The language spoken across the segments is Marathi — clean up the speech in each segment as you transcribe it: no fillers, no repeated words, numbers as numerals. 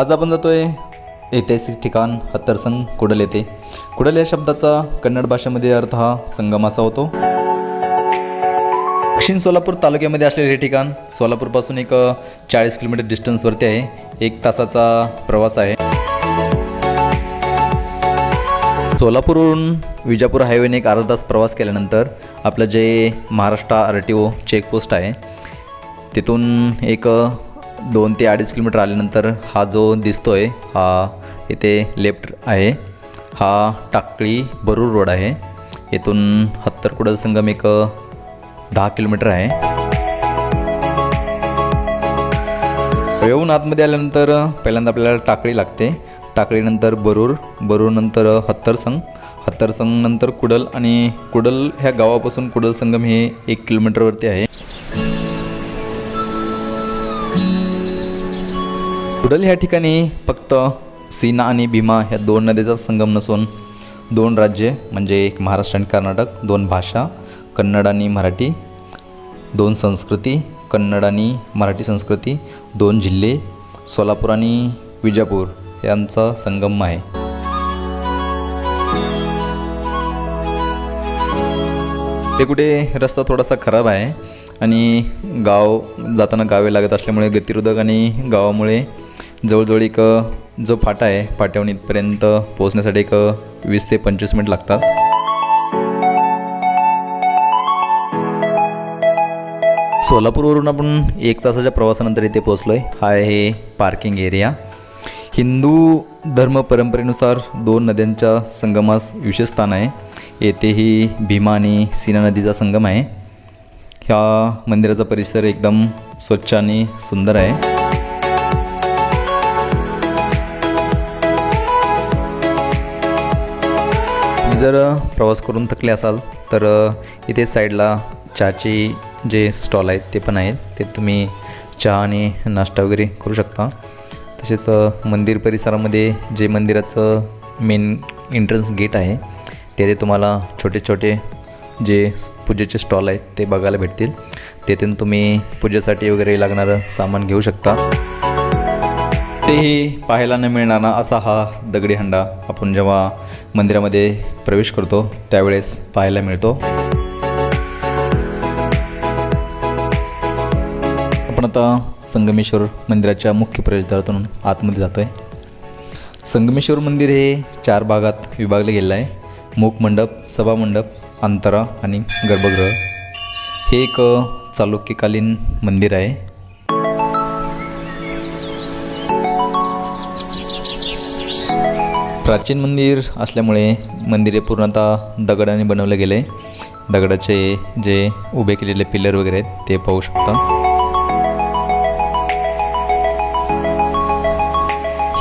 आज आपण जातोय ऐतिहासिक ठिकाण हत्तरसंग कुडल येथे. कुडल या शब्दाचा कन्नड भाषेमध्ये अर्थ हा संगम असा होतो. दक्षिण सोलापूर तालुक्यामध्ये असलेले हे ठिकाण सोलापूरपासून एक 40 किलोमीटर डिस्टन्सवरती आहे. 1 तासाचा प्रवास आहे. सोलापूरवरून विजापूर हायवेने एक अर्धा तास प्रवास केल्यानंतर आपलं जे महाराष्ट्र RTO चेकपोस्ट आहे तिथून एक 2 ते 2.5 किलोमीटर आल्यानंतर हा जो दिसतोय हा इथे लेफ्ट आहे. हा टाकळी बरूर रोड आहे. येथून हत्तर कुडल संगम एक 10 किलोमीटर आहे. येऊन आतमध्ये आल्यानंतर पहिल्यांदा आपल्याला टाकळी लागते. टाकळीनंतर बरूर, बरूरनंतर हत्तरसंग नंतर कुडल आणि कुडल ह्या गावापासून कुडल संगम हे 1 किलोमीटरवरती आहे. कुडल ह्या ठिकाणी फक्त सीना आणि भीमा ह्या 2 नद्यांचा संगम नसून 2 राज्ये म्हणजे एक महाराष्ट्र आणि कर्नाटक, 2 भाषा कन्नड आणि मराठी, 2 संस्कृती कन्नड आणि मराठी संस्कृती, 2 जिल्हे सोलापूर आणि विजापूर यांचा संगम आहे. ते कुठे रस्ता थोडासा खराब आहे आणि गाव जाताना गावे लागत असल्यामुळे गतिरोधक आणि गावामुळे जवळजवळ एक जो फाटा आहे फाट्याहून इथपर्यंत पोहोचण्यासाठी एक 20 ते 25 मिनिट लागतात. सोलापूरवरून आपण 1 तासाच्या प्रवासानंतर इथे पोहोचलो आहे. हा आहे पार्किंग एरिया. हिंदू धर्म परंपरेनुसार 2 नद्यांच्या संगमास विशेष स्थान आहे. येथेही भीमा आणि सीना नदीचा संगम आहे. ह्या मंदिराचा परिसर एकदम स्वच्छ आणि सुंदर आहे. जर प्रवास करून थकले असाल तर इथे साईडला चहाची जे स्टॉल आहेत ते पण आहेत. ते तुम्ही चहा आणि नाश्ता वगैरे करू शकता. तसेच मंदिर परिसरामध्ये जे मंदिराचं मेन एंट्रन्स गेट आहे तेथे तुम्हाला छोटे छोटे जे पूजेचे स्टॉल आहेत ते बघायला भेटतील. तेथून तुम्ही पूजेसाठी वगैरे लागणारं सामान घेऊ शकता. तेही पाहायला न मिळणारा असा हा दगडी हंडा आपण जेव्हा मंदिरामध्ये प्रवेश करतो त्यावेळेस पाहायला मिळतो. आपण आता संगमेश्वर मंदिराच्या मुख्य प्रवेशद्वारातून आतमध्ये जातो आहे. संगमेश्वर मंदिर हे 4 भागात विभागले गेले आहे. मुखमंडप, सभामंडप, अंतरा आणि गर्भगृह. हे एक चालुक्यकालीन मंदिर आहे. प्राचीन मंदिर असल्यामुळे मंदिर हे पूर्णतः दगडाने बनवले गेले. दगडाचे जे उभे केलेले पिलर वगैरे आहेत ते पाहू शकता.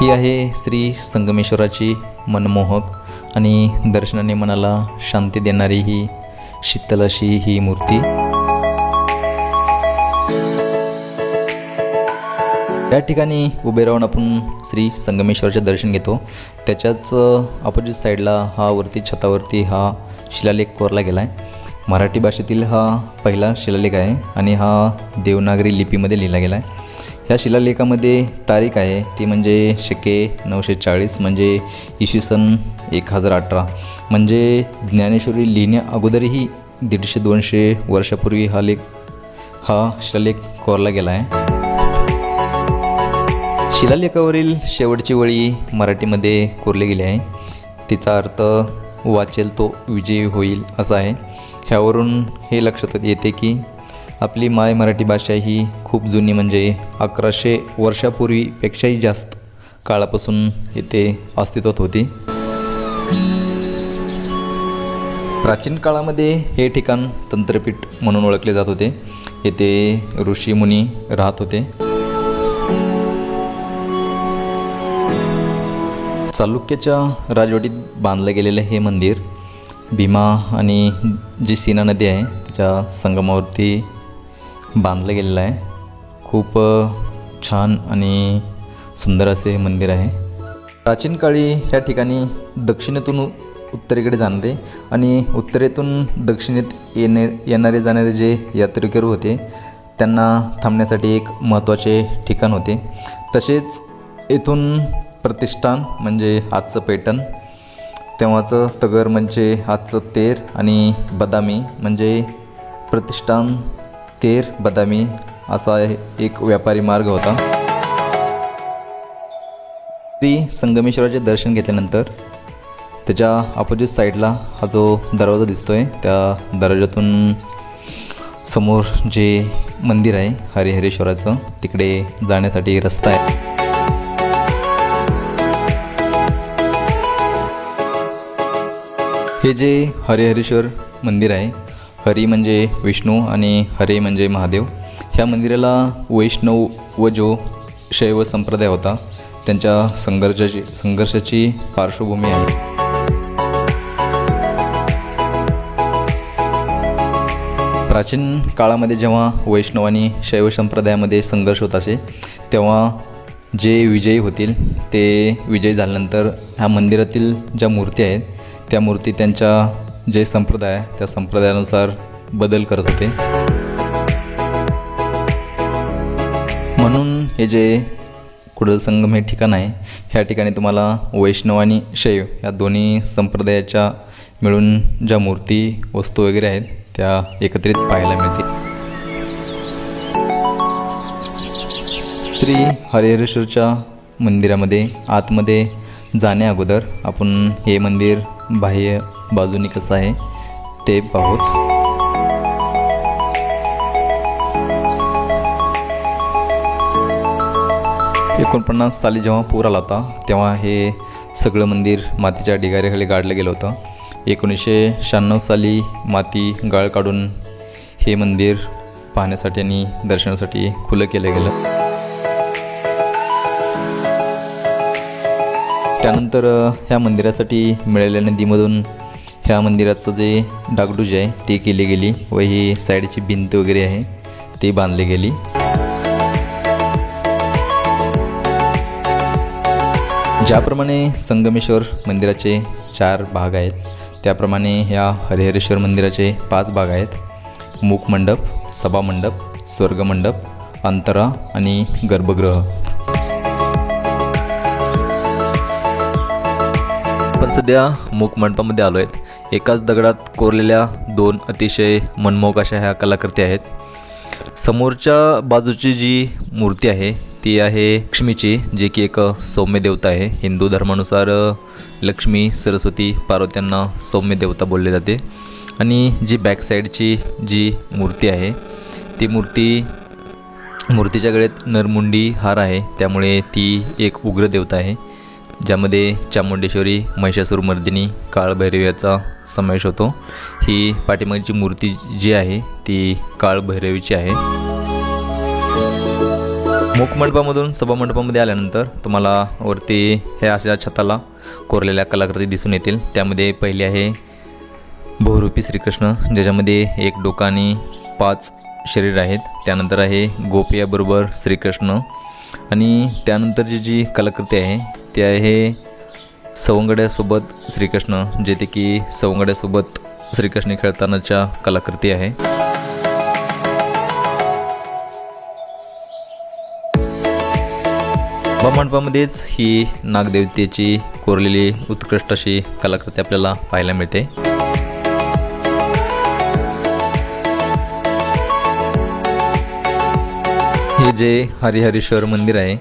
ही आहे श्री संगमेश्वराची मनमोहक आणि दर्शनाने मनाला शांती देणारी ही शीतल अशी ही मूर्ती. या ठिकाणी उभे राहून आपण श्री संगमेश्वराचे दर्शन घेतो. त्याच्याच अपोजिट साईडला हा वरती छतावरती हा शिलालेख कोरला गेला आहे. मराठी भाषेतील हा पहिला शिलालेख आहे आणि हा देवनागरी लिपीमध्ये लिहिला गेला आहे. ह्या शिलालेखामध्ये तारीख आहे ती म्हणजे शके 940 म्हणजे इसवी सन 1018 म्हणजे ज्ञानेश्वरी लिहिण्या अगोदरही 150-200 वर्षापूर्वी हा शिलालेख कोरला गेला आहे. शिलालेखावरील शेवटची वळी मराठीमध्ये कोरली गेली आहे. तिचा अर्थ वाचेल तो विजयी होईल असा आहे. ह्यावरून हे लक्षात येते की आपली माय मराठी भाषा ही खूप जुनी म्हणजे 1100 वर्षापूर्वीपेक्षाही जास्त काळापासून येथे अस्तित्वात होती. प्राचीन काळामध्ये हे ठिकाण तंत्रपीठ म्हणून ओळखले जात होते. येथे ऋषी मुनी राहत होते. चालुक्याच्या राजवटीत बांधलं गेलेलं हे मंदिर भीमा आणि जी सीना नदी आहे त्याच्या संगमावरती बांधलं गेलेलं आहे. खूप छान आणि सुंदर असे मंदिर आहे. प्राचीन काळी या ठिकाणी दक्षिणेतून उत्तरेकडे जाणारे आणि उत्तरेतून दक्षिणेत येणारे जाणारे जे यात्रेकरू होते त्यांना थांबण्यासाठी एक महत्त्वाचे ठिकाण होते. तसेच येथून प्रतिष्ठान म्हणजे आजचं पैठण, तेव्हाचं तगर म्हणजे आजचं तेर आणि बदामी म्हणजे प्रतिष्ठान तेर बदामी असा एक व्यापारी मार्ग होता. श्री संगमेश्वराचे दर्शन घेतल्यानंतर त्याच्या अपोजिट साईडला हा जो दरवाजा दिसतो आहे, त्या दरवाजातून समोर जे मंदिर आहे हरिहरेश्वराचं, तिकडे जाण्यासाठी रस्ता आहे. हे जे हरिहरेश्वर मंदिर आहे, हरी म्हणजे विष्णू आणि हरे म्हणजे महादेव, ह्या मंदिराला वैष्णव व जो शैव संप्रदाय होता त्यांच्या संघर्षाची पार्श्वभूमी आहे. प्राचीन काळामध्ये जेव्हा वैष्णव आणि शैव संप्रदायामध्ये संघर्ष होत असे, तेव्हा जे विजयी होतील ते विजयी झाल्यानंतर ह्या मंदिरातील ज्या मूर्ती आहेत त्या मूर्ती त्यांच्या जे संप्रदाय आहे त्या संप्रदायानुसार बदल करत होते. म्हणून हे जे कुडल संगम हे ठिकाण आहे, ह्या ठिकाणी तुम्हाला वैष्णव आणि शैव या दोन्ही संप्रदायाच्या मिळून ज्या मूर्ती वस्तू वगैरे आहेत त्या एकत्रित पाहायला मिळतील. श्री हरिहरेश्वरच्या मंदिरामध्ये आतमध्ये जाण्या अगोदर आपण हे मंदिर बाह्य बाजूने कसं आहे ते पाहूत. 49 साली जेव्हा पूर आला होता तेव्हा हे सगळं मंदिर मातीच्या ढिगाऱ्याखाली गाडलं गेलं होतं. 1996 साली माती गाळ काढून हे मंदिर पाहण्यासाठी आणि दर्शनासाठी खुलं केलं गेलं. त्यानंतर ह्या मंदिरासाठी मिळालेल्या निधीमधून ह्या मंदिराचं जे डागडुजी आहे ती केली गेली व ही साईडची भिंत वगैरे आहे ती बांधली गेली. ज्याप्रमाणे संगमेश्वर मंदिराचे 4 भाग आहेत, त्याप्रमाणे ह्या हरिहरेश्वर मंदिराचे 5 भाग आहेत. मुखमंडप, सभामंडप, स्वर्गमंडप, अंतरा आणि गर्भगृह. पण सध्या मुखमंडपामध्ये आलो आहेत. एकाच दगडात कोरलेल्या 2 अतिशय मनमोहक अशा ह्या कलाकृती आहेत. समोरच्या बाजूची जी मूर्ती आहे ती आहे लक्ष्मीची, जे की एक सौम्य देवता आहे. हिंदू धर्मानुसार लक्ष्मी, सरस्वती, पार्वत्यांना सौम्य देवता बोलले जाते. आणि जी बॅक साईडची जी मूर्ती आहे ती मूर्तीच्या गळ्यात नरमुंडी हार आहे, त्यामुळे ती एक उग्र देवता आहे, ज्यामध्ये चामुंडेश्वरी, महिषासुरमर्दिनी, काळभैरवी याचा समावेश होतो. ही पाठीमागची मूर्ती जी आहे ती काळभैरवीची आहे. मुखमंडपामधून सभामंडपामध्ये आल्यानंतर तुम्हाला वरती हे अशा छताला कोरलेल्या कलाकृती दिसून येतील. त्यामध्ये पहिली आहे बहुरूपी श्रीकृष्ण, ज्याच्यामध्ये 1 डोकं आणि 5 शरीर आहेत. त्यानंतर आहे गोपियाबरोबर श्रीकृष्ण आणि त्यानंतरची जी कलाकृती आहे ती आहे सवंगड्यासोबत श्रीकृष्ण, जेथे की सवंगड्यासोबत श्रीकृष्ण खेळतानाच्या कलाकृती आहे. मंडपामध्येच ही नागदेवतेची कोरलेली उत्कृष्ट अशी कलाकृती आपल्याला पाहायला मिळते. हे जे हरिहरेश्वर मंदिर आहे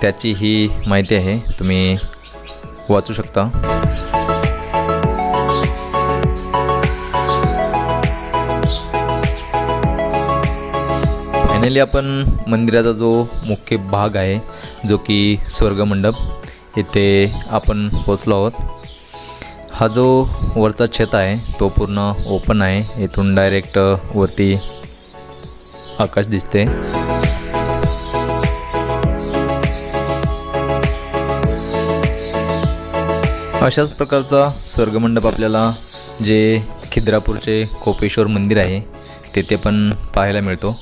त्याची ही माहिती आहे, तुम्ही वाचू शकता. फायनली आपण मंदिराचा जो मुख्य भाग आहे जो की स्वर्गमंडप, इथे आपण पोचलो आहोत. हा जो वरचा छत आहे तो पूर्ण ओपन आहे. इथून डायरेक्ट वरती आकाश दिसते. अशाच प्रकारचा स्वर्गमंडप आपल्याला जे खिद्रापूरचे कोपेश्वर मंदिर आहे तेथे पण पाहायला मिळतो.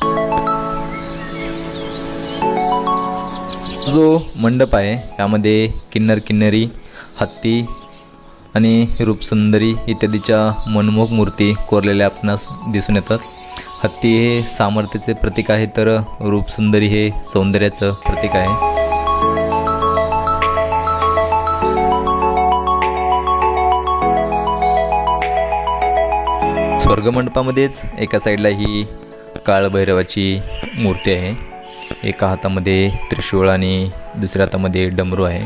जो मंडप आहे यामध्ये किन्नर किन्नरी, हत्ती आणि रूपसुंदरी इत्यादीच्या मनमोहक मूर्ती कोरलेल्या आपणास दिसून येतात. हत्ती हे सामर्थ्याचे प्रतीक आहे तर रूपसुंदरी हे सौंदर्याचं प्रतीक आहे. स्वर्गमंडपामध्येच एका साईडला ही काळभैरवाची मूर्ती आहे. एका हातामध्ये त्रिशूळ आणि दुसऱ्या हातामध्ये डमरू आहे.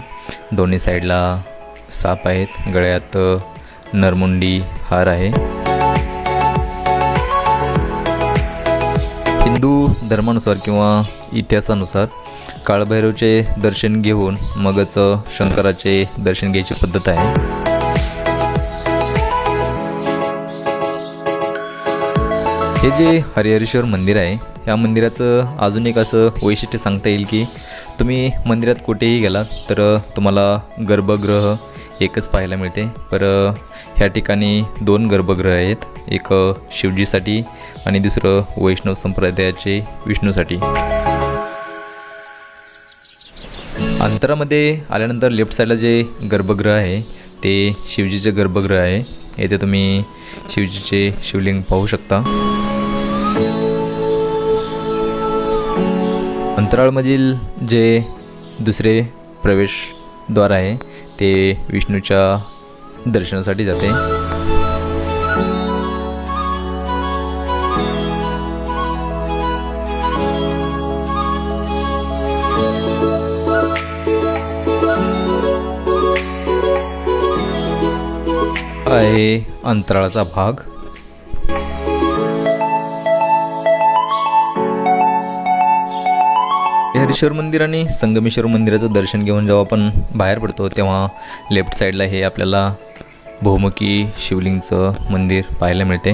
दोन्ही साईडला साप आहेत. गळ्यात नरमुंडी हार आहे. हिंदू धर्मानुसार किंवा इतिहासानुसार काळभैरवचे दर्शन घेऊन मगच शंकराचे दर्शन घ्यायची पद्धत आहे. हे जे हरिहरेश्वर मंदिर आहे, या मंदिराचं अजून एक असं वैशिष्ट्य सांगता येईल की तुम्ही मंदिरात कुठेही गेलात तर तुम्हाला गर्भगृह एकच पाहायला मिळते. पर ह्या ठिकाणी 2 गर्भगृह आहेत. एक शिवजीसाठी आणि दुसरं वैष्णव संप्रदायाचे विष्णूसाठी. अंतरामध्ये आल्यानंतर लेफ्ट साईडला जे गर्भगृह आहे ते शिवजीचे गर्भगृह आहे. येथे तुम्ही शिवजीचे शिवलिंग पाहू शकता. अंतराळमधील जे दुसरे प्रवेशद्वार आहे ते विष्णूच्या दर्शनासाठी जाते. आहे अंतराळाचा भाग. हरिहरेश्वर मंदिर आणि संगमेश्वर मंदिराचं दर्शन घेऊन जेव्हा आपण बाहेर पडतो तेव्हा लेफ्ट साईडला हे आपल्याला बहुमुखी शिवलिंगचं मंदिर पाहायला मिळते.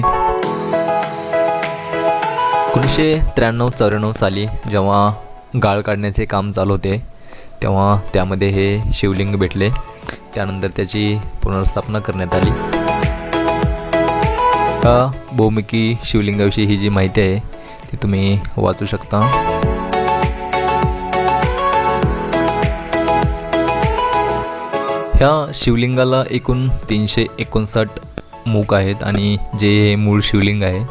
1993-94 साली जेव्हा गाळ काढण्याचे काम चालू होते तेव्हा त्यामध्ये हे शिवलिंग भेटले. त्यानंतर त्याची पुनर्स्थापना करण्यात आली. हा बहुमुखी शिवलिंगाविषयी ही जी माहिती आहे ती तुम्ही वाचू शकता. ह्या शिवलिंगाला एकूण 359 मुख आहेत आणि जे मूळ शिवलिंग आहे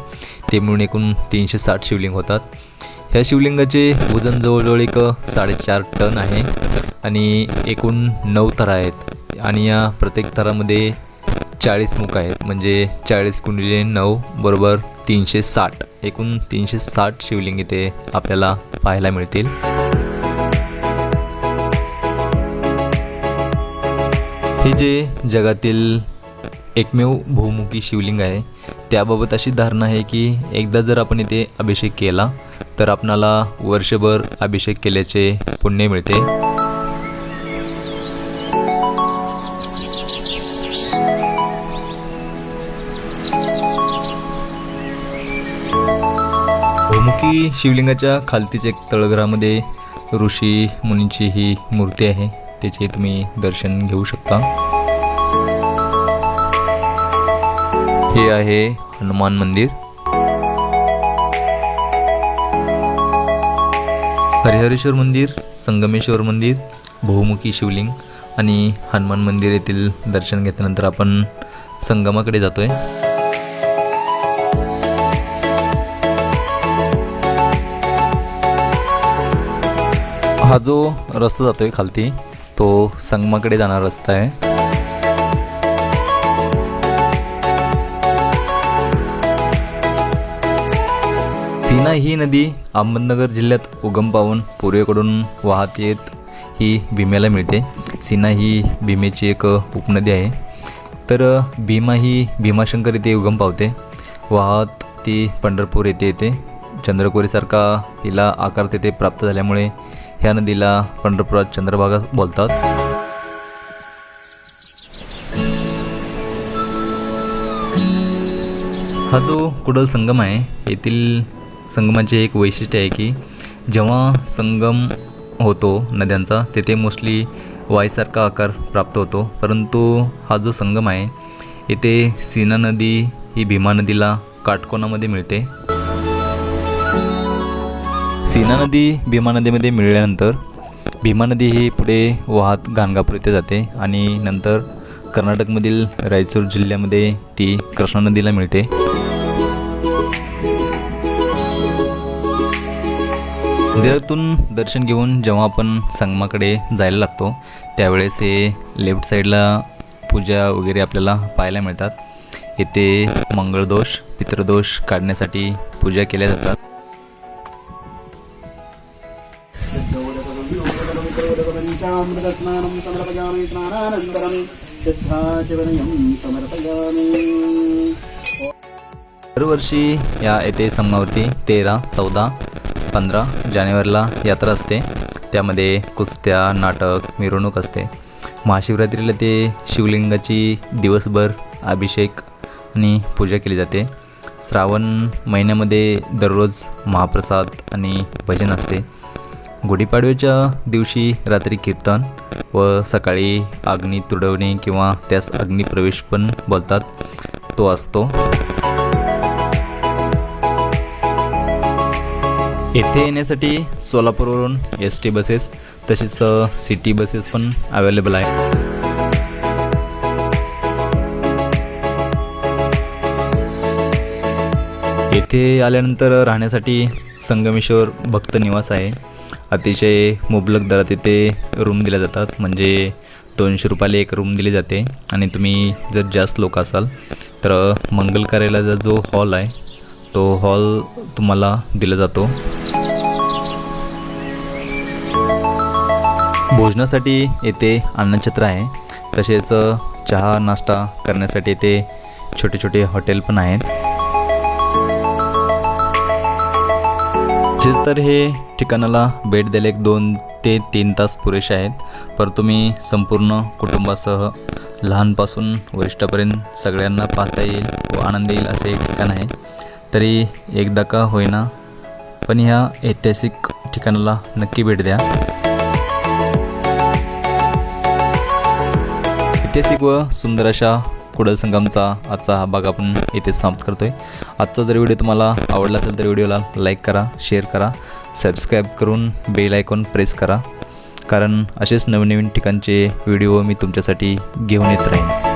ते मिळून एकूण 360 शिवलिंग होतात. ह्या शिवलिंगाचे वजन जवळजवळ 4.5 टन आहे आणि एकूण 9 थर आहेत आणि या प्रत्येक थरामध्ये 40 मुख आहेत. म्हणजे 40 × 9 = 360. एकूण 360 शिवलिंग इथे आपल्याला पाहायला मिळतील. हे जे जगातील एकमेव बहुमुखी शिवलिंग आहे त्याबाबत अशी धारणा आहे की एकदा जर आपण इथे अभिषेक केला तर आपणाला वर्षभर अभिषेक केल्याचे पुण्य मिळते. बहुमुखी शिवलिंगाच्या खालतीच एक तळघरामध्ये ऋषी मुनींची ही मूर्ती आहे. त्याचे तुम्ही दर्शन घेऊ शकता. हे आहे हनुमान मंदिर. हरिहरेश्वर मंदिर, संगमेश्वर मंदिर, बहुमुखी शिवलिंग आणि हनुमान मंदिर येथील दर्शन घेतल्यानंतर आपण संगमाकडे जातोय. हा जो रस्ता जातोय खालती तो संगमाकडे जाणारा रस्ता आहे. सीना ही नदी अहमदनगर जिल्ह्यात उगम पावून पूर्वेकडून वाहत येत ही भीमेला मिळते. सीना ही भीमेची एक उपनदी आहे. तर भीमा ही भीमाशंकर येथे उगम पावते. वाहत ती पंढरपूर येथे येते. चंद्रकोरीसारखा हिला आकार तेथे प्राप्त झाल्यामुळे ह्या नदीला पंढरपुरात चंद्रभागा बोलतात. हा जो कुडल संगम आहे येथील संगमाचे एक वैशिष्ट्य आहे की जेव्हा संगम होतो नद्यांचा तेथे मोस्टली वाईसारखा आकार प्राप्त होतो. परंतु हा जो संगम आहे येथे सीना नदी ही भीमा नदीला काटकोनामध्ये मिळते. सीना नदी भीमा नदीमध्ये मिळाल्यानंतर भीमा नदी ही पुढे वाहत गाणगापूर येथे जाते आणि नंतर कर्नाटकमधील रायचूर जिल्ह्यामध्ये ती कृष्णा नदीला मिळते. मंदिरातून दर्शन घेऊन जेव्हा आपण संगमाकडे जायला लागतो त्यावेळेस हे लेफ्ट साईडला पूजा वगैरे आपल्याला पाहायला मिळतात. येथे मंगळदोष, पितृदोष काढण्यासाठी पूजा केल्या जातात. दरवर्षी या येथे संगमावरती 13, 14, 15 जानेवारीला यात्रा असते. त्यामध्ये कुस्त्या, नाटक, मिरवणूक असते. महाशिवरात्रीला ते शिवलिंगाची दिवसभर अभिषेक आणि पूजा केली जाते. श्रावण महिन्यामध्ये दररोज महाप्रसाद आणि भजन असते. गुढीपाडव्याच्या दिवशी रात्री कीर्तन व सकाळी अग्नी तुडवणे किंवा त्यास अग्निप्रवेश पण बोलतात तो असतो. येथे येण्यासाठी सोलापूरवरून ST बसेस तसेच सिटी बसेस पण अवेलेबल आहेत. येथे आल्यानंतर राहण्यासाठी संगमेश्वर भक्त निवास आहे. अतिशय मुबलक दरात इथे रूम दिल्या जातात. म्हणजे 200 रुपयाला एक रूम दिली जाते. आणि तुम्ही जर जास्त लोक असाल तर मंगल कार्यालयाचा जो हॉल आहे तो हॉल तुम्हाला दिला जातो. भोजनासाठी येथे अन्नछत्र आहे. तसेच चहा नाश्ता करण्यासाठी येथे छोटे छोटे हॉटेल पण आहेत. तर हे ठिकाणाला भेट द्यायला 2 ते 3 तास पुरेसे आहेत. पर तुम्ही संपूर्ण कुटुंबासह लहानपासून वरिष्ठापर्यंत सगळ्यांना पाहता येईल व आनंद येईल असे ठिकाण आहे. तरी एकदा का होईना पण ह्या ऐतिहासिक ठिकाणाला नक्की भेट द्या. ऐतिहासिक व सुंदर अशा कुडाल संगमचा आजचा हा भाग आपण इथे समाप्त करतोय. आजचा जर व्हिडिओ तुम्हाला आवडला असेल तर व्हिडिओला लाईक करा, शेअर करा, सबस्क्राईब करून बेल आयकॉन प्रेस करा. कारण असेच नवीन ठिकाणचे व्हिडिओ मी तुमच्यासाठी घेऊन येत राहीन.